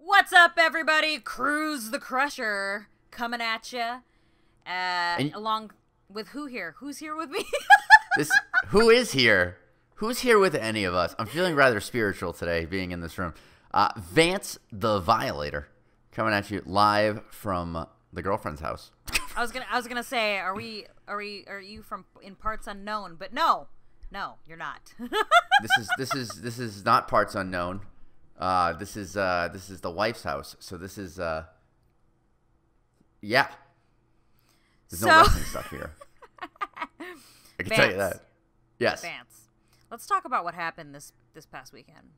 What's up, everybody? Cruz the Crusher coming at you. Along with who here? Who's here with me? Who is here? Who's here with any of us? I'm feeling rather spiritual today, being in this room. Vance the Violator, coming at you live from the girlfriend's house. I was gonna say, are you from in parts unknown? But no, you're not. This is not parts unknown. This is the wife's house. So this is yeah. There's no wrestling stuff here. I can tell you that. Yes. Vance. Let's talk about what happened this past weekend.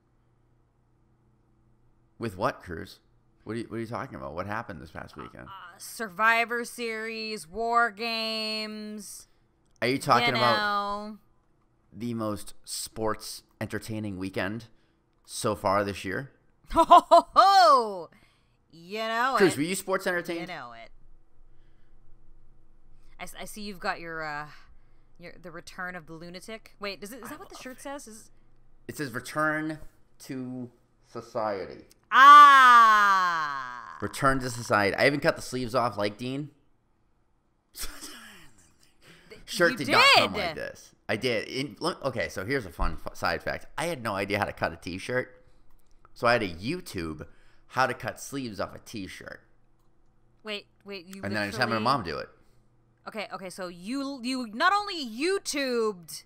With what, Cruz? What are you talking about? What happened this past weekend? Survivor Series, War Games. Are you talking about the most sports entertaining weekend so far this year? Ho! You know Cruz, it. were you sports entertained? You know it. I see you've got your the return of the lunatic. Wait, is that what the shirt says? It says return to society. Ah! Return to society. I haven't cut the sleeves off like Dean. Shirt did not come like this. I did. Okay, so here's a fun side fact. I had no idea how to cut a t-shirt. So I had to YouTube how to cut sleeves off a t-shirt. Wait, and then I just had my mom do it. Okay, so you not only YouTubed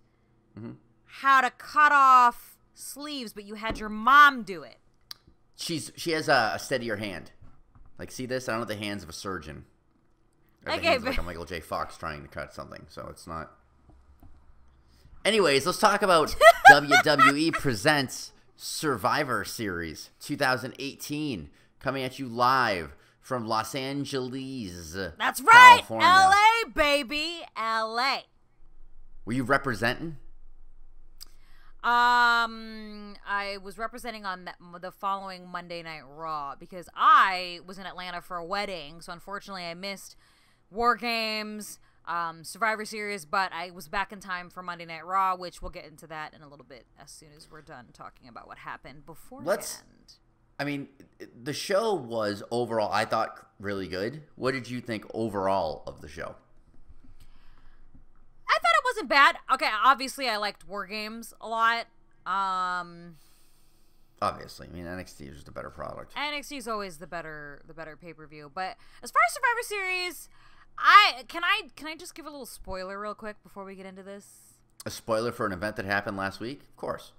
how to cut off sleeves, but you had your mom do it. She has a steadier hand. Like, see this? I don't have the hands of a surgeon. Or the hands of like a Michael J. Fox trying to cut something, so it's not. Anyways, let's talk about WWE Presents Survivor Series 2018, coming at you live from Los Angeles. That's right, California. LA, baby, LA. Were you representing? I was representing on the following Monday Night Raw because I was in Atlanta for a wedding, so unfortunately I missed War Games, Survivor Series, but I was back in time for Monday Night Raw, which we'll get into that in a little bit as soon as we're done talking about what happened beforehand. The show was overall, I thought, really good. What did you think overall of the show? I thought it wasn't bad. Okay, obviously I liked War Games a lot. Obviously, I mean, NXT is just a better product. NXT is always the better pay-per-view. But as far as Survivor Series, can I just give a little spoiler real quick before we get into this? A spoiler for an event that happened last week? Of course.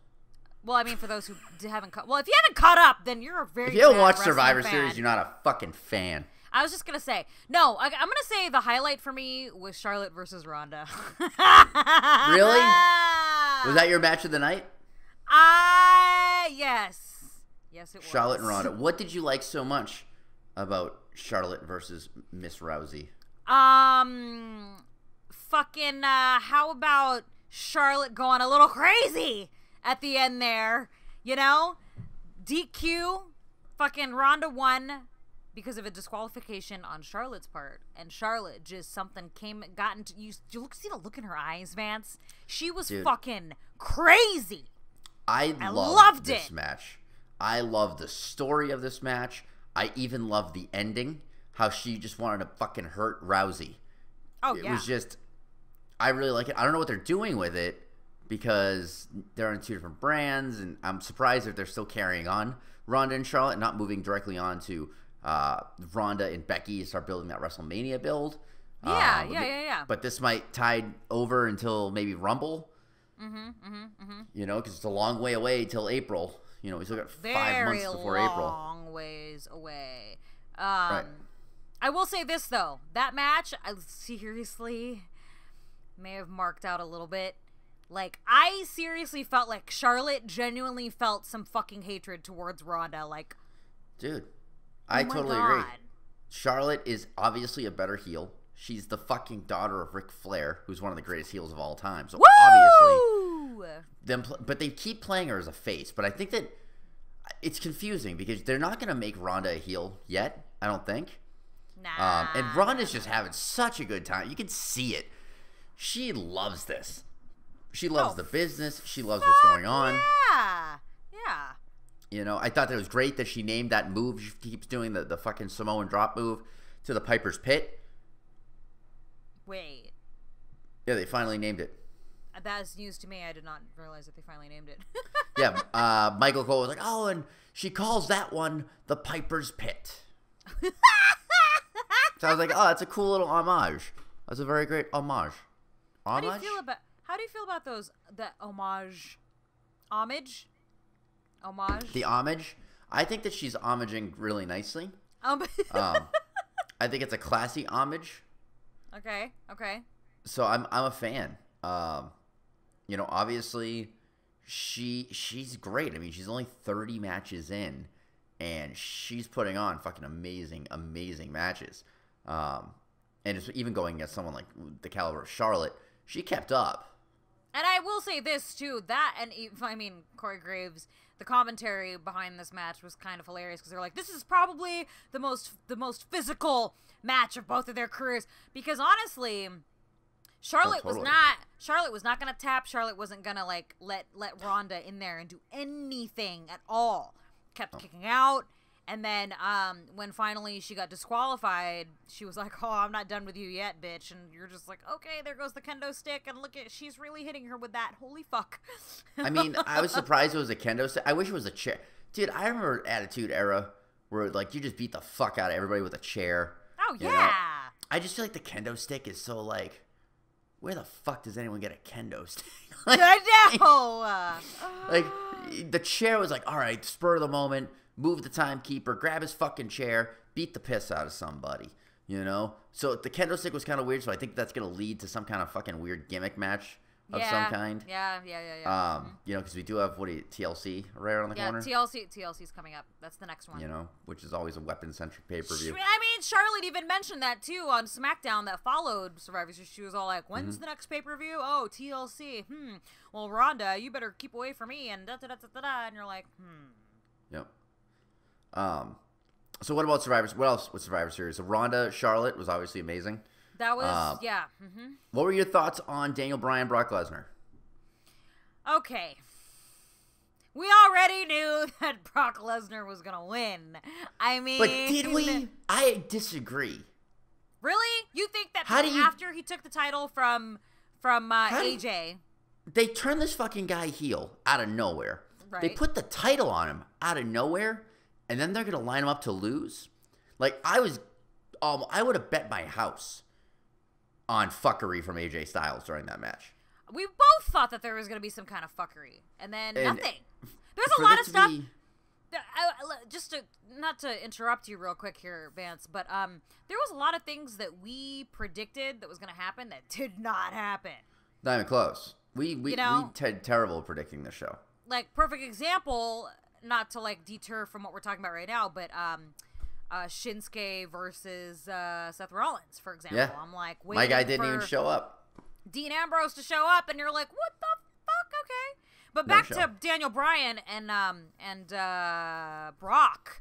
Well, I mean, for those who haven't caught... Well, if you haven't caught up, then you're a very If you haven't watched wrestling Survivor fan. Series, you're not a fucking fan. I was just going to say... No, I'm going to say the highlight for me was Charlotte versus Ronda. Really? Was that your match of the night? Yes. Yes, it was. Charlotte and Ronda. What did you like so much about Charlotte versus Miss Rousey? How about Charlotte going a little crazy at the end there, you know? DQ, fucking Ronda won because of a disqualification on Charlotte's part, and Charlotte just got into you. See the look in her eyes, Vance? She was fucking crazy. I loved this match. I loved the story of this match. I even loved the ending, how she just wanted to fucking hurt Rousey. Oh, yeah. It was just, I really like it. I don't know what they're doing with it because they're in two different brands, and I'm surprised if they're still carrying on Ronda and Charlotte, not moving directly on to Ronda and Becky and start building that WrestleMania build. Yeah. But this might tide over until maybe Rumble. You know, because it's a long way away till April. You know, we still got 5 months before April. Long ways away. Right. I will say this though, that match, I seriously may have marked out a little bit. Like, I seriously felt like Charlotte genuinely felt some fucking hatred towards Ronda. Like, dude, I totally agree. Charlotte is obviously a better heel. She's the fucking daughter of Ric Flair, who's one of the greatest heels of all time. So obviously, but they keep playing her as a face. But I think that it's confusing because they're not going to make Ronda a heel yet. I don't think. Nah. And Ronda's just having such a good time. You can see it. She loves this. She loves the business. She loves what's going on. Yeah. You know, I thought that it was great that she named that move. She keeps doing the fucking Samoan drop move to the Piper's Pit. Wait. Yeah, they finally named it. That's news to me. I did not realize that they finally named it. Yeah, Michael Cole was like, oh, and she calls that one the Piper's Pit. So I was like, oh, that's a cool little homage. That's a very great homage. How do you feel about those, the homage? Homage? The homage? I think that she's homaging really nicely. I think it's a classy homage. Okay. So I'm a fan. You know, obviously she's great. I mean, she's only 30 matches in, and she's putting on fucking amazing matches. And it's even going against someone like the caliber of Charlotte, she kept up. And I will say this too, Corey Graves, the commentary behind this match was kind of hilarious because they're like, this is probably the most physical match of both of their careers, because honestly, Charlotte was not gonna tap. Charlotte wasn't gonna like let Ronda in there and do anything at all. Kept kicking out. And then when finally she got disqualified, she was like, oh, I'm not done with you yet, bitch. And you're just like, okay, there goes the kendo stick. And look at, she's really hitting her with that. Holy fuck. I mean, I was surprised it was a kendo stick. I wish it was a chair. Dude, I remember Attitude Era where, like, you just beat the fuck out of everybody with a chair. Oh, yeah. Know? I just feel like the kendo stick is so, like, where the fuck does anyone get a kendo stick? Like, I know. Like, the chair was like, all right, spur of the moment. Move the timekeeper, grab his fucking chair, beat the piss out of somebody, you know? So the kendo stick was kind of weird, so I think that's going to lead to some kind of fucking weird gimmick match of some kind. Yeah. You know, because we do have, TLC right around the corner? Yeah, TLC's coming up. That's the next one. You know, which is always a weapon-centric pay-per-view. I mean, Charlotte even mentioned that, too, on SmackDown that followed Survivor Series. She was all like, when's the next pay-per-view? Oh, TLC. Well, Ronda, you better keep away from me, and da-da-da-da-da. And you're like, Yep. So what about Survivor? What else with Survivor Series? So Ronda, Charlotte was obviously amazing. That was, yeah. What were your thoughts on Daniel Bryan, Brock Lesnar? Okay. We already knew that Brock Lesnar was going to win. I mean... But did we? I disagree. Really? You think that after he took the title from AJ... They turned this fucking guy heel out of nowhere. Right. They put the title on him out of nowhere, and then they're going to line him up to lose? Like, I would have bet my house on fuckery from AJ Styles during that match. We both thought that there was going to be some kind of fuckery, and then nothing. There's a lot of stuff. Just not to interrupt you real quick here, Vance, but there was a lot of things that we predicted that was going to happen that did not happen. Not even close. We did terrible at predicting this show. Like, perfect example, not to, like, deter from what we're talking about right now, but Shinsuke versus Seth Rollins, for example. Yeah. I'm like, waiting my guy didn't even show up. Dean Ambrose to show up, and you're like, what the fuck? Okay. But back to Daniel Bryan and Brock.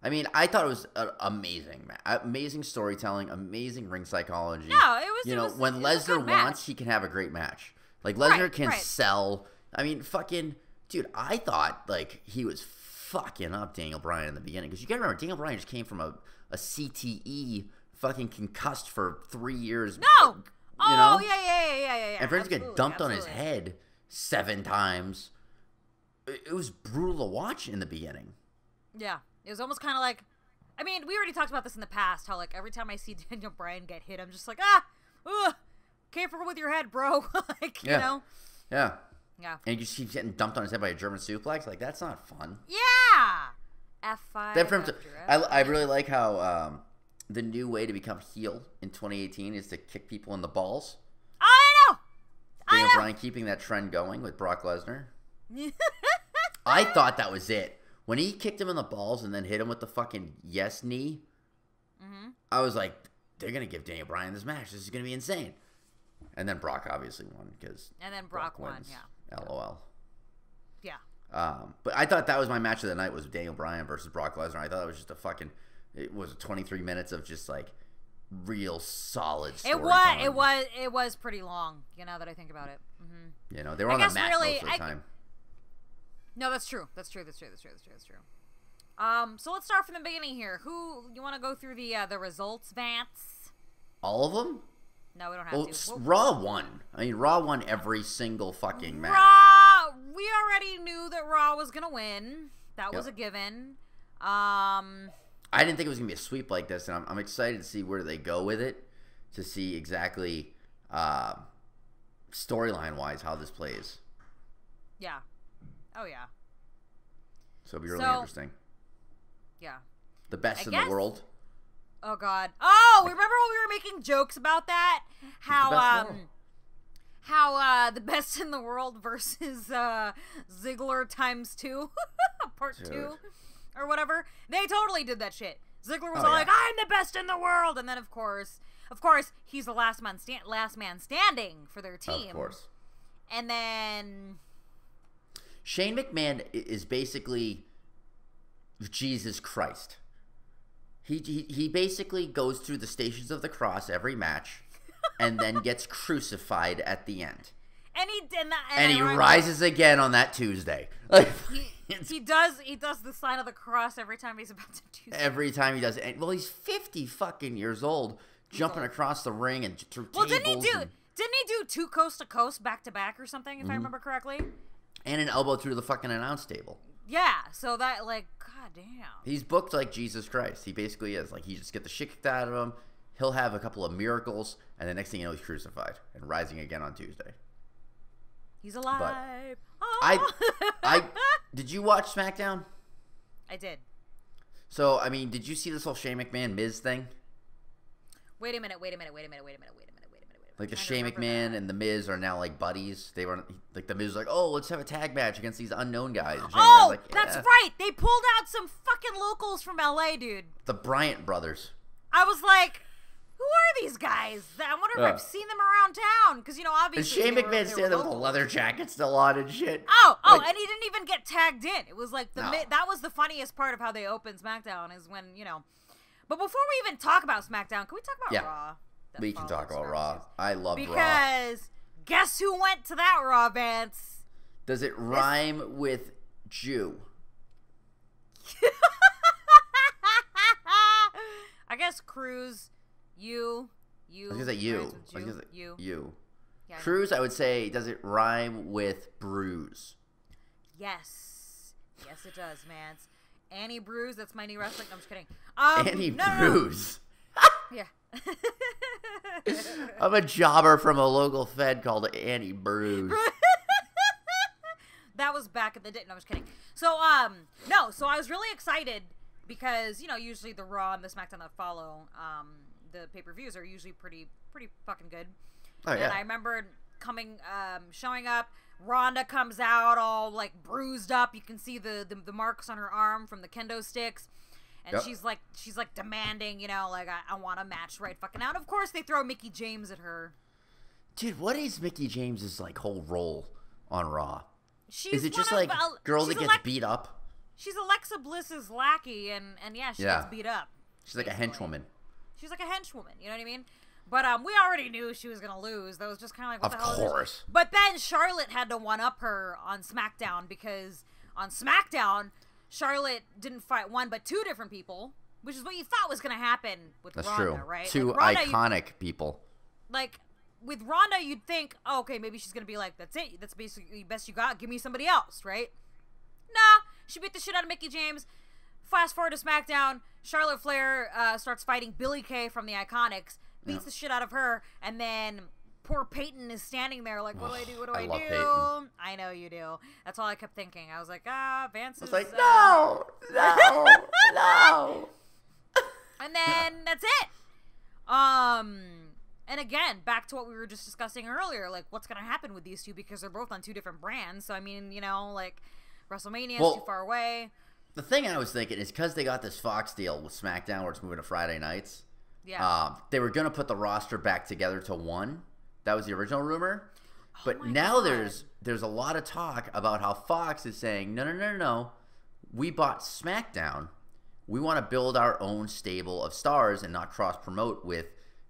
I mean, I thought it was amazing, amazing storytelling, amazing ring psychology. No, it was. When Lesnar wants, he can have a great match. Like, Lesnar can sell. I mean, fucking, dude, I thought, like, he was fucking up Daniel Bryan in the beginning. Because you gotta remember, Daniel Bryan just came from a CTE, fucking concussed for 3 years. No! Yeah. And for him to get dumped on his head 7 times, it was brutal to watch in the beginning. Yeah. It was almost kind of like, I mean, we already talked about this in the past, how, like, every time I see Daniel Bryan get hit, I'm just like, careful with your head, bro. Like, you know? Yeah. Yeah. And he just keeps getting dumped on his head by a German suplex. Like, that's not fun. Yeah. F5. Then for him I really like how the new way to become heel in 2018 is to kick people in the balls. I know. Daniel Bryan keeping that trend going with Brock Lesnar. I thought that was it. When he kicked him in the balls and then hit him with the fucking yes knee, I was like, they're going to give Daniel Bryan this match. This is going to be insane. And then Brock obviously won. And then Brock won, yeah. LOL. Yeah. But I thought that was my match of the night, was Daniel Bryan versus Brock Lesnar. I thought it was just it was 23 minutes of just, like, real solid storytelling. It was pretty long, now that I think about it. You know, they were on the mat most of the time. No, that's true. That's true. So let's start from the beginning here. Who you want to go through the results, Vance? All of them? No, we don't have to. Raw won. I mean, Raw won every single fucking match. We already knew that Raw was gonna win. That was a given. I didn't think it was gonna be a sweep like this, and I'm excited to see where they go with it, to see exactly storyline wise how this plays. Yeah. Oh yeah. So it'll be really interesting. Yeah. The best in the world. Oh God. Oh, remember when we were making jokes about that? How the best in the world versus Ziggler × 2, part 2, or whatever. They totally did that shit. Ziggler was like, "I'm the best in the world," and then of course, he's the last man standing for their team. Of course. And then Shane McMahon is basically Jesus Christ. He basically goes through the Stations of the Cross every match, and then gets crucified at the end. And he rises again on that Tuesday. Like, he does the sign of the cross every time he's about to do something. Every time he does it. Well, he's 50 fucking years old, jumping across the ring and through tables. Didn't he do 2 coast to coast back to back or something, if I remember correctly? And an elbow through the fucking announce table. Yeah, so that, like, goddamn. He's booked like Jesus Christ. He basically is. Like, he just get the shit kicked out of him. He'll have a couple of miracles, and the next thing you know, he's crucified and rising again on Tuesday. He's alive. I did you watch SmackDown? I did. So, I mean, did you see this whole Shane McMahon Miz thing? Wait a minute. Like, the Shane McMahon and the Miz are now like buddies. They were like, the Miz was like, "Oh, let's have a tag match against these unknown guys." Like, that's right. They pulled out some fucking locals from LA, dude. The Bryant brothers. I was like, who are these guys? I wonder if I've seen them around town. Because, obviously. And Shane McMahon standing there with a leather jacket still on and shit. And he didn't even get tagged in. It was like, that was the funniest part of how they opened SmackDown is when, But before we even talk about SmackDown, can we talk about Raw? We can talk about Raw. I love Raw. Because guess who went to that Raw, Vance? Does it rhyme with Jew? I guess Cruz, you. I was gonna say you. You. Yeah, Cruz, I would say, does it rhyme with bruise? Yes. Yes, it does, Vance. Annie Bruise, that's my new wrestling. No, I'm just kidding. Annie Bruise. Yeah. I'm a jobber from a local fed called Annie Bruise. That was back in the day. No, I'm just kidding. So, so I was really excited because, usually the Raw and the SmackDown that follow, the pay-per-views are usually pretty fucking good. Oh, yeah. And I remember showing up, Rhonda comes out all, like, bruised up. You can see the marks on her arm from the kendo sticks. And she's like demanding, like, I want a match right fucking out. Of course, they throw Mickie James at her. Dude, what is Mickie James's, like, whole role on Raw? Is it just, like, girl that gets beat up? She's Alexa Bliss's lackey, and she gets beat up. She's like a henchwoman. She's like a henchwoman, you know what I mean? But we already knew she was going to lose. That was just kind of like, what the hell is this? Of course. But then Charlotte had to one-up her on SmackDown because on SmackDown, Charlotte didn't fight one but 2 different people, which is what you thought was going to happen with Ronda, true. Right? 2 like iconic people. Like, with Ronda, you'd think, oh, okay, maybe she's going to be like, that's it. That's basically the best you got. Give me somebody else, right? Nah, she beat the shit out of Mickie James. Fast forward to SmackDown, Charlotte Flair starts fighting Billie Kay from the Iconics, beats the shit out of her, and then poor Peyton is standing there like, what do I do? What do I do? Peyton. I know you do. That's all I kept thinking. I was like, Vance is... I was like, no. And then that's it. And again, back to what we were just discussing earlier, like, what's going to happen with these two because they're both on 2 different brands. So, I mean, like, WrestleMania is too far away. The thing I was thinking is because they got this Fox deal with SmackDown where it's moving to Friday nights, they were going to put the roster back together to 1. That was the original rumor. But now there's a lot of talk about how Fox is saying, no. We bought SmackDown. We want to build our own stable of stars and not cross-promote with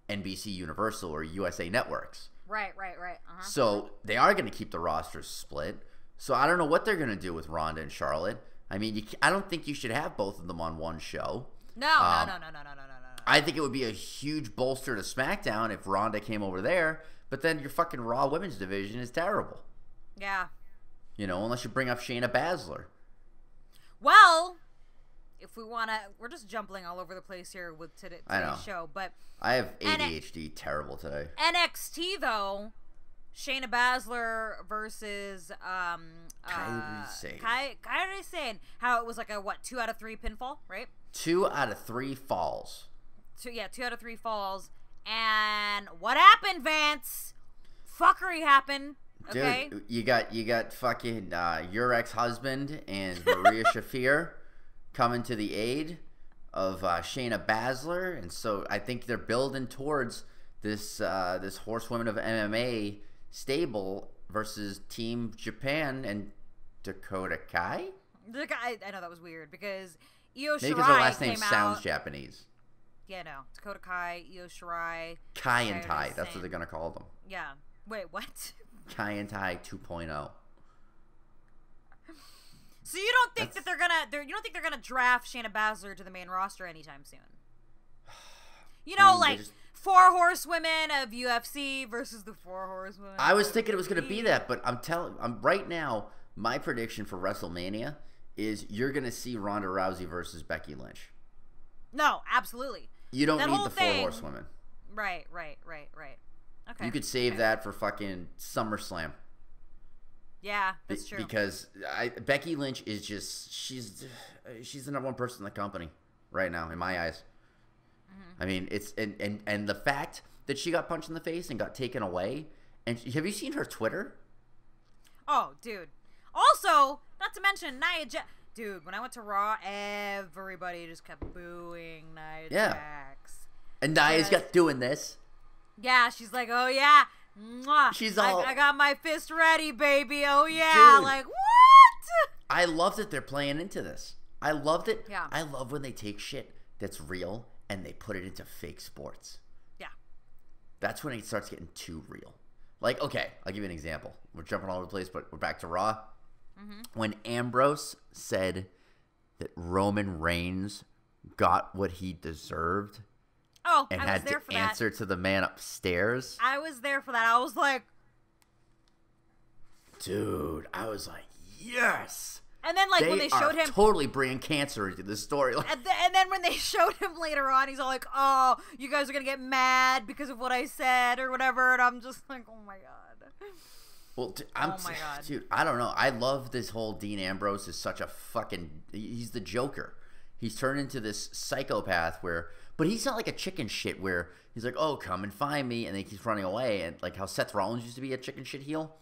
NBC Universal or USA Networks. Right. Uh-huh. So they are going to keep the rosters split. So I don't know what they're gonna do with Ronda and Charlotte. I mean, I don't think you should have both of them on one show. No. I think it would be a huge bolster to SmackDown if Ronda came over there, but then your fucking Raw Women's division is terrible. Yeah. You know, unless you bring up Shayna Baszler. Well, if we want to, we're just jumping all over the place here with today's show, but I have ADHD terrible today. NXT though, Shayna Baszler versus Kairi Sane. How it was like a 2 out of 3 pinfall, right? 2 out of 3 falls. 2 out of 3 falls. And what happened, Vance? Fuckery happened. Okay? Dude, you got fucking your ex-husband and Maria Shafir coming to the aid of Shayna Baszler, and so I think they're building towards this horsewomen of MMA stable versus Team Japan and Dakota Kai. I know that was weird because Io Shirai maybe because her last name sounds sounds Japanese. Yeah, no. Dakota Kai, Io Shirai. Kai and Tai. That's what they're going to call them. Yeah. Wait, what? Kai and Tai 2.0. So you don't think that they're gonna draft Shayna Baszler to the main roster anytime soon? You know, like 4 horsewomen of UFC versus the 4 horsewomen. I was thinking it was going to be that, but I'm right now, my prediction for WrestleMania is you're going to see Ronda Rousey versus Becky Lynch. No, absolutely. You don't need the 4 horsewomen. Right. Okay. You could save that for fucking SummerSlam. Yeah, that's true. Because Becky Lynch is just she's the number 1 person in the company right now in my eyes. Mm-hmm. I mean, it's and the fact that she got punched in the face and got taken away. And have you seen her Twitter? Oh, dude. Also, not to mention Nia Jax. Dude, when I went to Raw, everybody just kept booing Nia Jax. And Nia's got doing this. Yeah, she's like, oh yeah. Mwah. She's all, I got my fist ready, baby. Oh yeah. Dude, like, what? I love that they're playing into this. I loved it. Yeah. I love when they take shit that's real and they put it into fake sports. Yeah. That's when it starts getting too real. Like, okay, I'll give you an example. We're jumping all over the place, but we're back to Raw. Mm-hmm. When Ambrose said that Roman Reigns got what he deserved. Oh, and I was had there to for answer to the man upstairs. I was there for that. I was like, dude, I was like, yes. And then, like, when they showed him, totally bringing cancer into the story. And then when they showed him later on, he's all like, "Oh, you guys are gonna get mad because of what I said or whatever," and I'm just like, "Oh my god." Well, oh my god, dude, I don't know. I love this whole Dean Ambrose is such a fucking. He's the Joker. He's turned into this psychopath but he's not like a chicken shit where he's like, "Oh, come and find me," and then he keeps running away, and like how Seth Rollins used to be a chicken shit heel.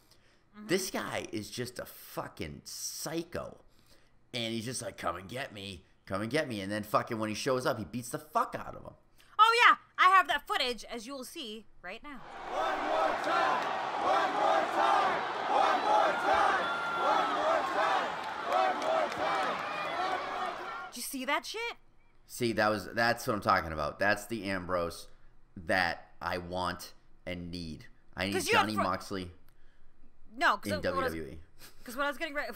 Mm-hmm. This guy is just a fucking psycho, and he's just like, "Come and get me, and then fucking when he shows up, he beats the fuck out of him. Oh yeah, I have that footage, as you will see right now. One more time, one more time, one more time, one more time, one more time. Did you see that shit? See, that's what I'm talking about. That's the Ambrose that I want and need. I need Johnny Moxley. No, in WWE. Because what I was getting ready.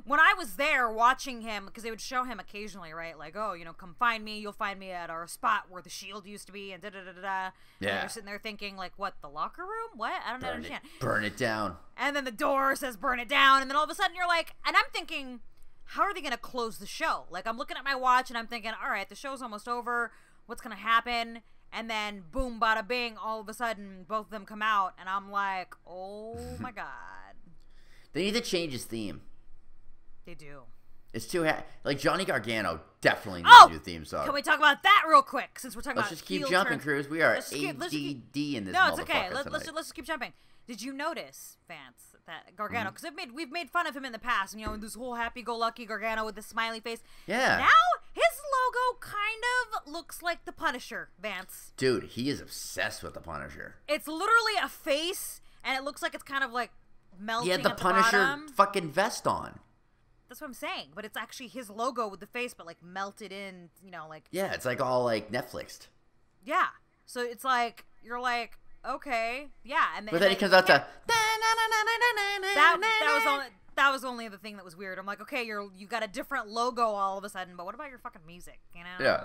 When I was there watching him, because they would show him occasionally, right? Like, oh, you know, come find me. You'll find me at our spot where the Shield used to be, and da-da-da-da-da. Yeah. And you're sitting there thinking, like, what, the locker room? What? I don't understand. Burn it down. And then the door says burn it down, and then all of a sudden you're like, and I'm thinking, how are they going to close the show? Like, I'm looking at my watch, and I'm thinking, all right, the show's almost over. What's going to happen? And then, boom, bada bing, all of a sudden, both of them come out, and I'm like, oh, my God. They need to change his theme. They do. It's too like Johnny Gargano definitely needs a new theme song. Can we talk about that real quick since we're talking Let's about just keep jumping, Cruz. We are ADD in this. No, it's okay. Let's just keep jumping. Did you notice, Vance, that Gargano? Because we've made fun of him in the past, and you know, this whole happy-go-lucky Gargano with the smiley face. Yeah. Now his logo kind of looks like the Punisher, Vance. Dude, he is obsessed with the Punisher. It's literally a face, and it looks like it's kind of like melting. He had the Punisher fucking vest on. That's what I'm saying, but it's actually his logo with the face, but like melted in, you know, like. Yeah, it's like all like Netflixed. Yeah, so it's like you're like, okay, yeah, but then he comes out to That was only the thing that was weird. I'm like, okay, you got a different logo all of a sudden, but what about your fucking music? You know? Yeah.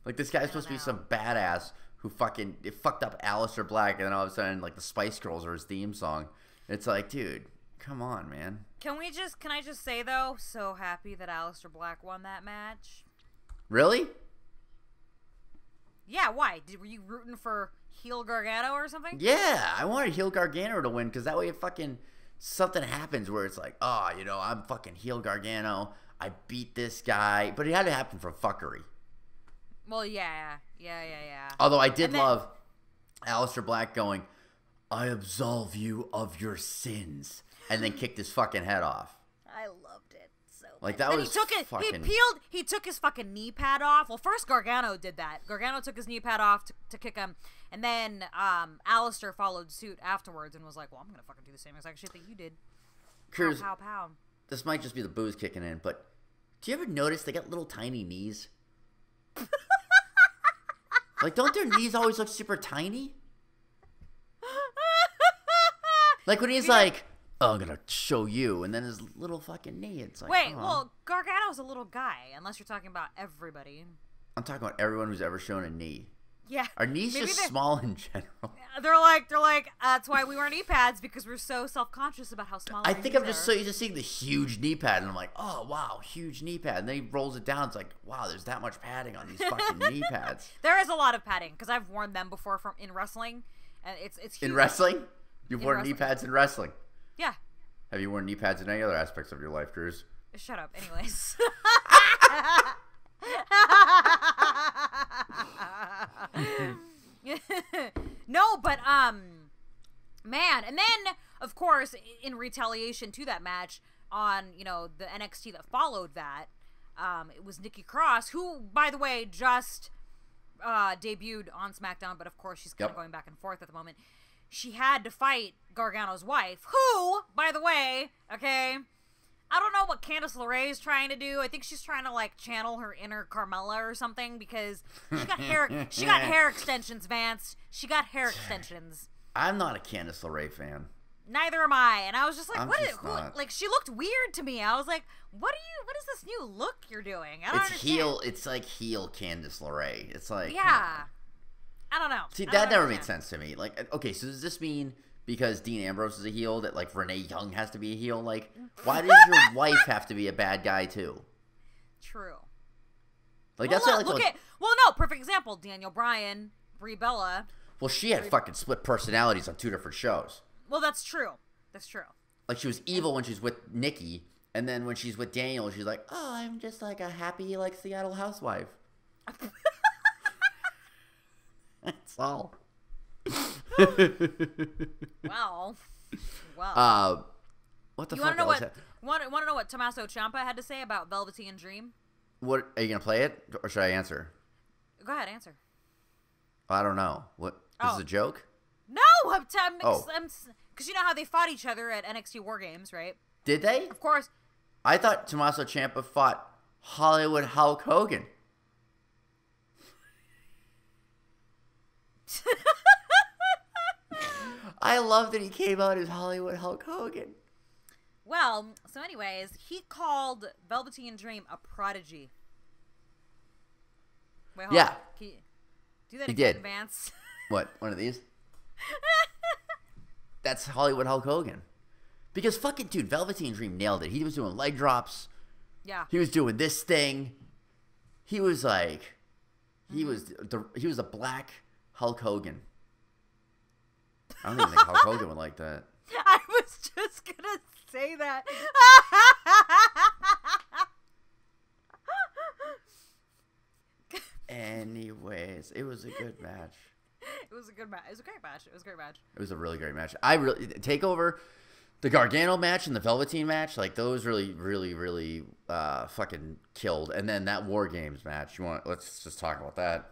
Like this guy's supposed to be some badass who fucked up Aleister Black, and then all of a sudden, like, the Spice Girls are his theme song. It's like, dude, come on, man. Can I just say, though, so happy that Aleister Black won that match. Really? Yeah, why? Were you rooting for heel Gargano or something? Yeah, I wanted heel Gargano to win, because that way it fucking something happens where it's like, oh, you know, I'm fucking heel Gargano. I beat this guy. But it had to happen for fuckery. Well, yeah. Although I did love Aleister Black going, I absolve you of your sins, and then kicked his fucking head off. I loved it so much. Like, that was fucking... He took his fucking knee pad off. Well, first Gargano did that. Gargano took his knee pad off to kick him, and then Aleister followed suit afterwards and was like, well, I'm gonna fucking do the same exact shit that you did. Cruz, pow, pow, pow. This might just be the booze kicking in, but do you ever notice they got little tiny knees? Like, don't their knees always look super tiny? Like, when he's like, oh, I'm gonna show you, and then his little fucking knee, it's like, wait, well, Gargano's a little guy, unless you're talking about everybody. I'm talking about everyone who's ever shown a knee. Yeah. Are knees just small in general? They're like, that's why we wear knee pads, because we're so self-conscious about how small I think I'm just so used to seeing the huge knee pad, and I'm like, oh, wow, huge knee pad. And then he rolls it down. It's like, wow, there's that much padding on these fucking knee pads. There is a lot of padding, because I've worn them before in wrestling, and it's huge. In wrestling? You've worn knee pads in wrestling? Yeah. Have you worn knee pads in any other aspects of your life, Cruz? Shut up. Anyways. No, but man, and then of course in retaliation to that match on, you know, the NXT that followed that, it was Nikki Cross, who, by the way, just debuted on SmackDown, but of course she's kind of going back and forth at the moment. She had to fight Gargano's wife, who, by the way, okay, I don't know what Candice LeRae is trying to do. I think she's trying to, like, channel her inner Carmella or something, because she got hair extensions, Vance. She got hair extensions. I'm not a Candice LeRae fan. Neither am I. And I was just like, not. Like, she looked weird to me. I was like, what is this new look you're doing? I don't understand. It's like heel Candice LeRae. It's like, yeah. I don't know. See, that never made sense to me. Like, okay, so does this mean because Dean Ambrose is a heel that, like, Renee Young has to be a heel? Like, why does your wife have to be a bad guy too? True. Like, well, no, perfect example. Daniel Bryan, Brie Bella. Well, she had fucking split personalities on 2 different shows. Well, that's true. That's true. Like, she was evil when she's with Nikki, and then when she's with Daniel, she's like, oh, I'm just like a happy, like, Seattle housewife. That's all. Well. What the you fuck want else? Want to know what Tommaso Ciampa had to say about Velveteen Dream? What, are you gonna play it, or should I answer? Go ahead, answer. I don't know. What? This is a joke? No, because you know how they fought each other at NXT War Games, right? Did they? Of course. I thought Tommaso Ciampa fought Hollywood Hulk Hogan. I love that he came out as Hollywood Hulk Hogan. Well, so anyways, he called Velveteen Dream a prodigy. Wait, hold on. Can you do that again, Vance? What? One of these? That's Hollywood Hulk Hogan. Because fucking, dude, Velveteen Dream nailed it. He was doing leg drops. Yeah. He was doing this thing. He was like, he was a black Hulk Hogan. I don't even think Hulk Hogan would like that. I was just gonna say that. Anyways, it was a good match. It was a good match. It was a great match. It was a great match. It was a really great match. I really TakeOver, the Gargano match and the Velveteen match, like those really fucking killed. And then that War Games match. Let's just talk about that.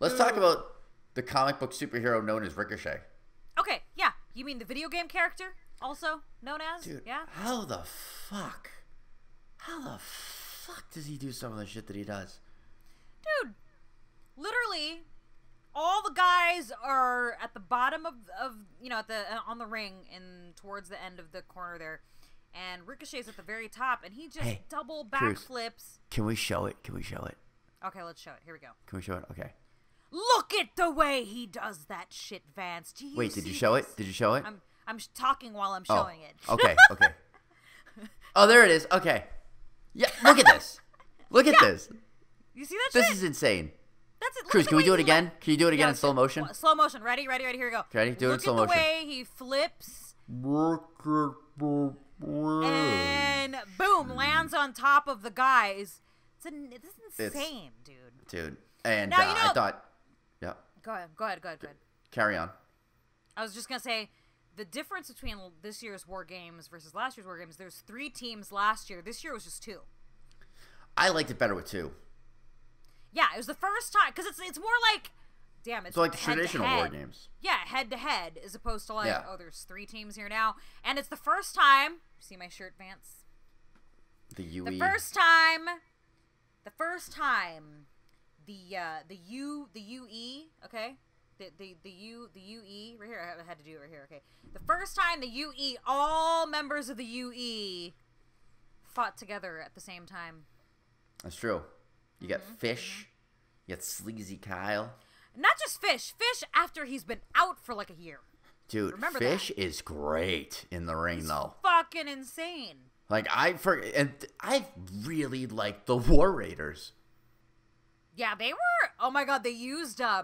Let's talk about the comic book superhero known as Ricochet. Okay, yeah. You mean the video game character also known as? Dude, yeah. How the fuck does he do some of the shit that he does? Dude, literally, all the guys are at the bottom of at the on the ring and towards the end of the corner there, and Ricochet's at the very top, and he just double backflips. Can we show it? Okay, let's show it. Here we go. Can we show it? Okay. Look at the way he does that shit, Vance. Wait, did you show it? I'm talking while I'm showing it. Okay. Oh, there it is. Okay. Yeah, look at this. Look at this. You see that shit? This is insane. That's it. Cruz, can we do it again? Can you do it again in slow motion? Slow motion. Ready? Here we go. Ready? Do it in slow motion. Look at the way he flips. And boom, lands on top of the guys. It's insane, dude. And I thought, yeah. Go ahead. Carry on. I was just going to say, the difference between this year's War Games versus last year's War Games, there's 3 teams last year. This year was just 2. I liked it better with 2. Yeah, it was the first time, because it's more like, it's like the traditional War Games. Yeah, head-to-head, as opposed to there's 3 teams here now. And it's the first time, see my shirt, Vance? The UE. The first time, the UE, okay? The UE, right here, I had to do it right here, okay? The first time the UE, all members of the UE fought together at the same time. That's true. You got Fish, you got Sleazy Kyle. Not just Fish after he's been out for like a year. Dude, remember Fish is great in the ring, though. Fucking insane. Like, I really like the War Raiders. Yeah, they were. Oh my God, they used. I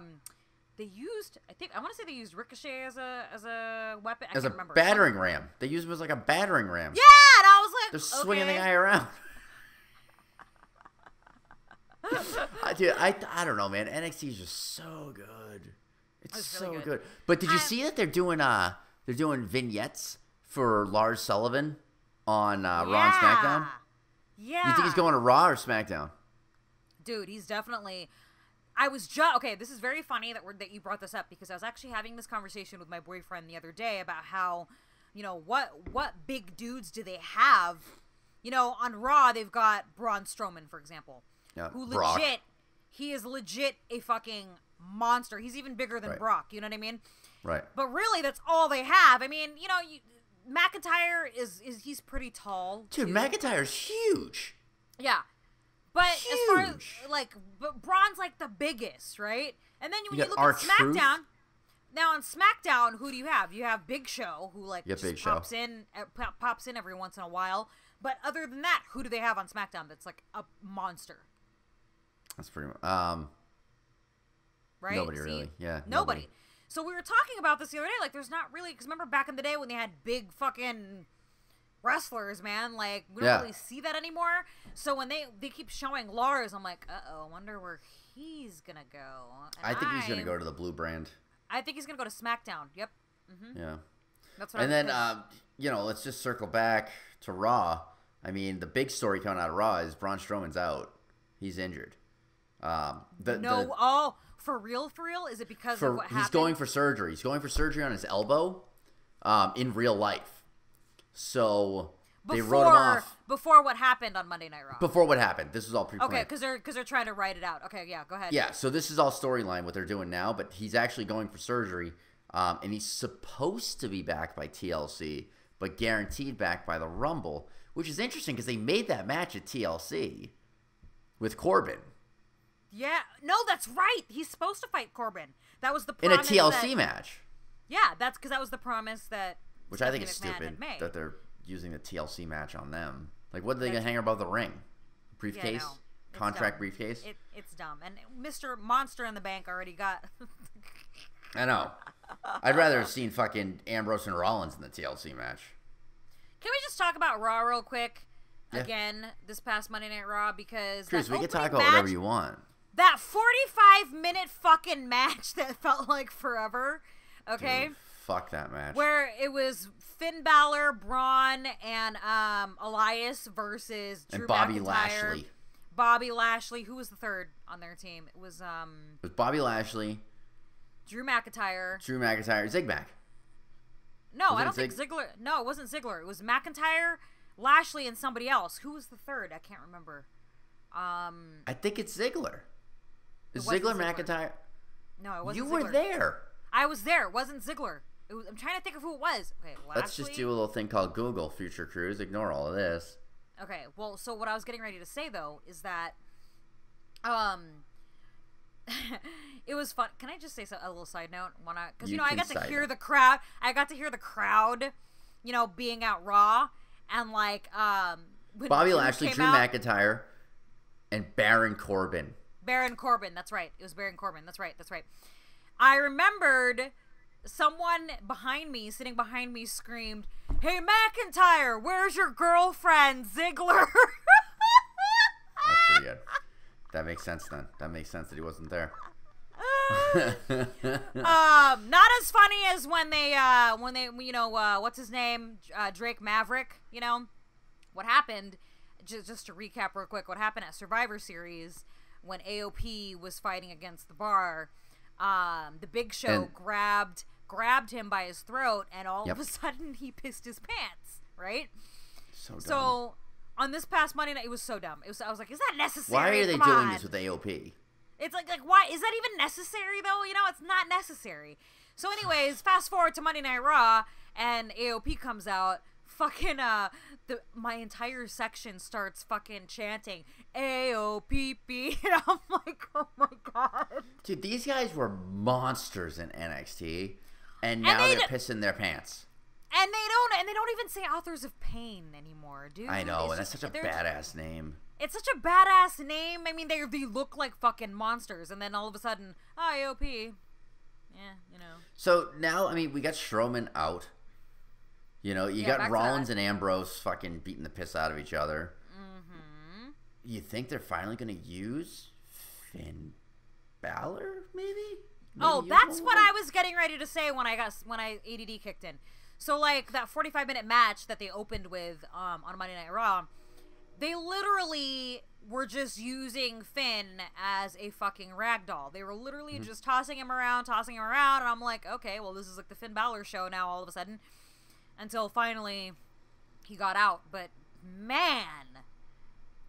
want to say they used Ricochet as a weapon. I can't remember. Battering ram. They used him as like a battering ram. Yeah, and I was like, they're swinging the guy around. Dude, I don't know, man. NXT is just so good. It's so really good. But did you see that they're doing vignettes for Lars Sullivan on Raw and SmackDown? Yeah. You think he's going to Raw or SmackDown? Dude, he's definitely. Okay, this is very funny that you brought this up, because I was actually having this conversation with my boyfriend the other day about how, what big dudes do they have? On Raw they've got Braun Strowman, for example. Yeah, who Brock. He is legit a fucking monster. He's even bigger than Brock, you know what I mean? Right. But really, that's all they have. I mean, McIntyre he's pretty tall. Dude, too. McIntyre's huge. Yeah. But huge. As far as, but Braun's like the biggest, right? And then when you look at SmackDown, Truth? now on SmackDown, who do you have? You have Big Show, who just pops in every once in a while. But other than that, who do they have on SmackDown that's like a monster? That's pretty much, right? Nobody really. Yeah. Nobody. So we were talking about this the other day. Like, there's not really, because remember back in the day when they had big fucking wrestlers, man. Like, we don't really see that anymore. So when they keep showing Lars, I'm like, I wonder where he's gonna go. I think he's gonna go to the Blue Brand. I think he's gonna go to SmackDown. Yep. Mm-hmm. Yeah. That's what. And then let's just circle back to Raw. I mean, the big story coming out of Raw is Braun Strowman's out. He's injured. For real? Is it because of what happened? He's going for surgery. He's going for surgery on his elbow in real life. So they wrote him off. Before what happened on Monday Night Raw. Before what happened. This was all pre-planned. Okay, because they're trying to write it out. Okay, yeah, go ahead. Yeah, so this is all storyline, what they're doing now, but he's actually going for surgery, and he's supposed to be back by TLC, but guaranteed back by the Rumble, which is interesting because they made that match at TLC with Corbin. Yeah, no, that's right. He's supposed to fight Corbin. That was the promise in a TLC match. Yeah, that's because that was the promise that. Which I think is stupid that they're using the TLC match on them. Like, what are they gonna hang above the ring? Briefcase, contract briefcase. It's dumb. And Mr. Monster in the Bank already got. I know. I'd rather have seen fucking Ambrose and Rollins in the TLC match. Can we just talk about Raw real quick? Yeah. Again, this past Monday Night Raw, because Chris, we can talk about whatever you want. That 45-minute fucking match that felt like forever. Okay. Dude, fuck that match. Where it was Finn Balor, Braun, and Elias versus Drew and Bobby McIntyre. Lashley. Bobby Lashley. Who was the third on their team? It was Bobby Lashley. Drew McIntyre. Zigmac. No, I don't think Ziggler. No, it wasn't Ziggler. It was McIntyre, Lashley, and somebody else. Who was the third? I can't remember. I think it's Ziggler. Is Ziggler McIntyre? No, it wasn't You Ziggler. were there. I was there. It wasn't Ziggler. I'm trying to think of who it was. Okay, Let's just do a little thing called Google, future Cruz. Ignore all of this. Okay, well, so what I was getting ready to say, though, is that, it was fun. Can I just say a little side note? Because, I got to hear the crowd. I got to hear the crowd, being at Raw, and, like, Bobby Lashley, Drew McIntyre, and Baron Corbin. Baron Corbin, that's right. It was Baron Corbin. That's right. I remembered someone sitting behind me, screamed, "Hey, McIntyre, where's your girlfriend, Ziggler?" That's pretty good. That makes sense then. That makes sense that he wasn't there. Not as funny as when they what's his name? Drake Maverick, What happened, just to recap real quick, what happened at Survivor Series when AOP was fighting against the Bar, the Big Show grabbed him by his throat, and all of a sudden he pissed his pants, right? So dumb. So on this past Monday night, it was so dumb. I was like, is that necessary? Why are they doing this with AOP? It's like why is that even necessary though? It's not necessary. So anyways, fast forward to Monday Night Raw, and AOP comes out. Fucking my entire section starts fucking chanting AOPP, and I'm like, oh my god, dude, these guys were monsters in NXT, and now they're pissing their pants. And they don't even say Authors of Pain anymore, dude. I know, and that's such a badass name. It's such a badass name. I mean, they look like fucking monsters, and then all of a sudden, AOP. Yeah, So now, I mean, we got Strowman out. You got Rollins and Ambrose fucking beating the piss out of each other. Mm-hmm. You think they're finally going to use Finn Balor, maybe? That's what I was getting ready to say when I ADD kicked in. So, like, that 45-minute match that they opened with on Monday Night Raw, they literally were just using Finn as a fucking ragdoll. They were literally just tossing him around, and I'm like, okay, well, this is like the Finn Balor show now all of a sudden. Until finally he got out. But, man,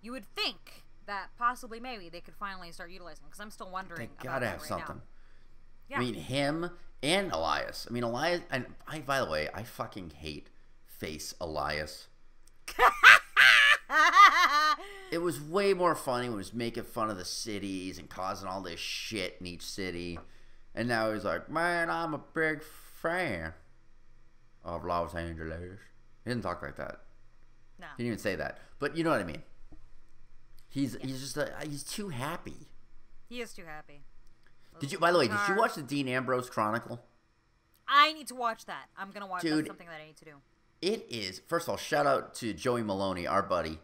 you would think that possibly maybe they could finally start utilizing him, because I'm still wondering they gotta have something. Now. Yeah. I mean, him and Elias. I mean, Elias, and by the way, I fucking hate face Elias. It was way more funny when he was making fun of the cities and causing all this shit in each city. And now he's like, man, I'm a big fan of Los Angeles. He didn't talk like that. No. He didn't even say that. But you know what I mean. He's just he's too happy. He is too happy. By the way, did you watch the Dean Ambrose Chronicle? I need to watch that. I'm gonna watch. That's something that I need to do. It is, first of all, shout out to Joey Maloney, our buddy.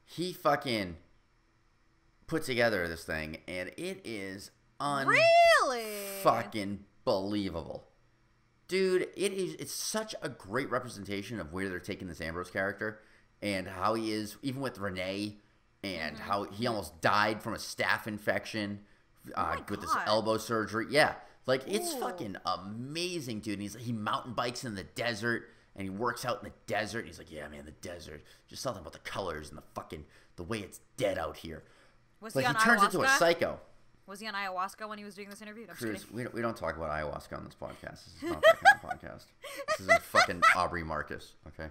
He fucking put together this thing, and it is really fucking believable. Dude, it's such a great representation of where they're taking this Ambrose character and how he is, even with Renee, and how he almost died from a staph infection with his elbow surgery. Yeah, like, it's fucking amazing, dude. And he mountain bikes in the desert, and he works out in the desert. And he's like, yeah, man, the desert. Just something about the colors and the way it's dead out here. Was like, he on he turns ayahuasca? into a psycho. Was he on ayahuasca when he was doing this interview? No, Cruz, we don't talk about ayahuasca on this podcast. This is not that kind of podcast. This isn't fucking Aubrey Marcus, okay?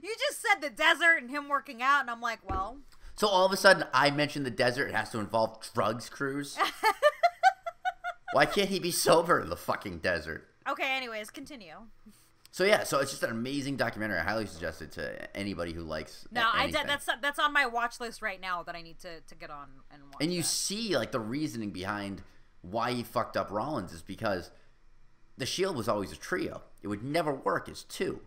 You just said the desert and him working out, and I'm like, well. So all of a sudden, I mentioned the desert. It has to involve drugs, Cruz. Why can't he be sober in the fucking desert? Okay, anyways, continue. So yeah, so it's just an amazing documentary. I highly suggest it to anybody who likes. No, that's on my watch list right now that I need to get on and watch. And you see, like, the reasoning behind why he fucked up Rollins is because the Shield was always a trio. It would never work as two.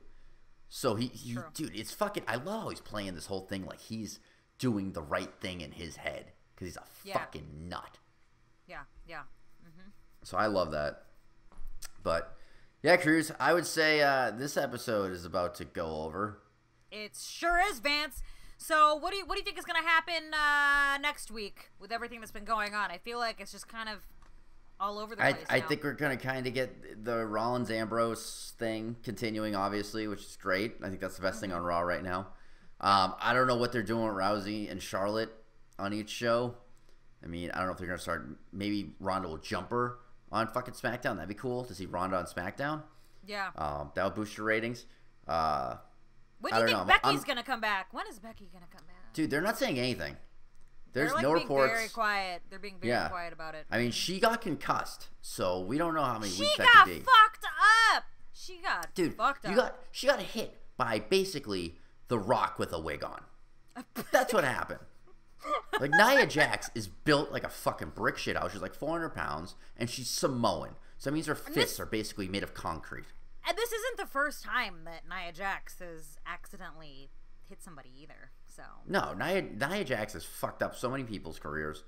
So dude, it's fucking. I love how he's playing this whole thing like he's doing the right thing in his head because he's a fucking nut. Yeah. Mm-hmm. So I love that, but. Yeah, Cruz, I would say this episode is about to go over. It sure is, Vance. So what do you think is going to happen next week with everything that's been going on? I feel like it's just kind of all over the place I think we're going to kind of get the Rollins-Ambrose thing continuing, obviously, which is great. I think that's the best thing on Raw right now. I don't know what they're doing with Rousey and Charlotte on each show. I mean, I don't know if they're going to start. Maybe Ronda will jump her on fucking SmackDown. That'd be cool to see Ronda on SmackDown. Yeah. That would boost your ratings. When do you think Becky's gonna come back? When is Becky gonna come back? Dude, they're not saying anything. There's like no being reports. Very quiet. They're being very quiet about it. I mean, she got concussed, so we don't know how many weeks that could be. She got fucked up. She got fucked up. She got hit by basically The Rock with a wig on. That's what happened. Like, Nia Jax is built like a fucking brick shit house. She's like 400 pounds, and she's Samoan. So that means her fists are basically made of concrete. And this isn't the first time that Nia Jax has accidentally hit somebody either. So no, Nia Jax has fucked up so many people's careers,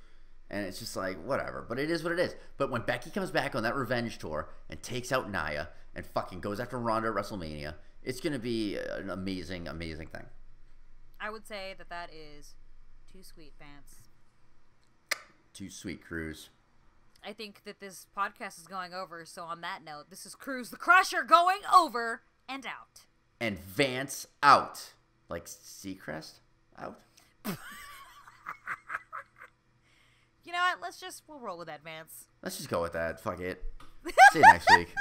and it's just like, whatever. But it is what it is. But when Becky comes back on that revenge tour and takes out Nia and fucking goes after Ronda at WrestleMania, it's going to be an amazing, amazing thing. I would say that is too sweet, Vance. Too sweet, Cruz. I think that this podcast is going over, so on that note, this is Cruz the Crusher going over and out. And Vance out. Like Seacrest out? You know what? We'll roll with that, Vance. Let's just go with that. Fuck it. See you next week.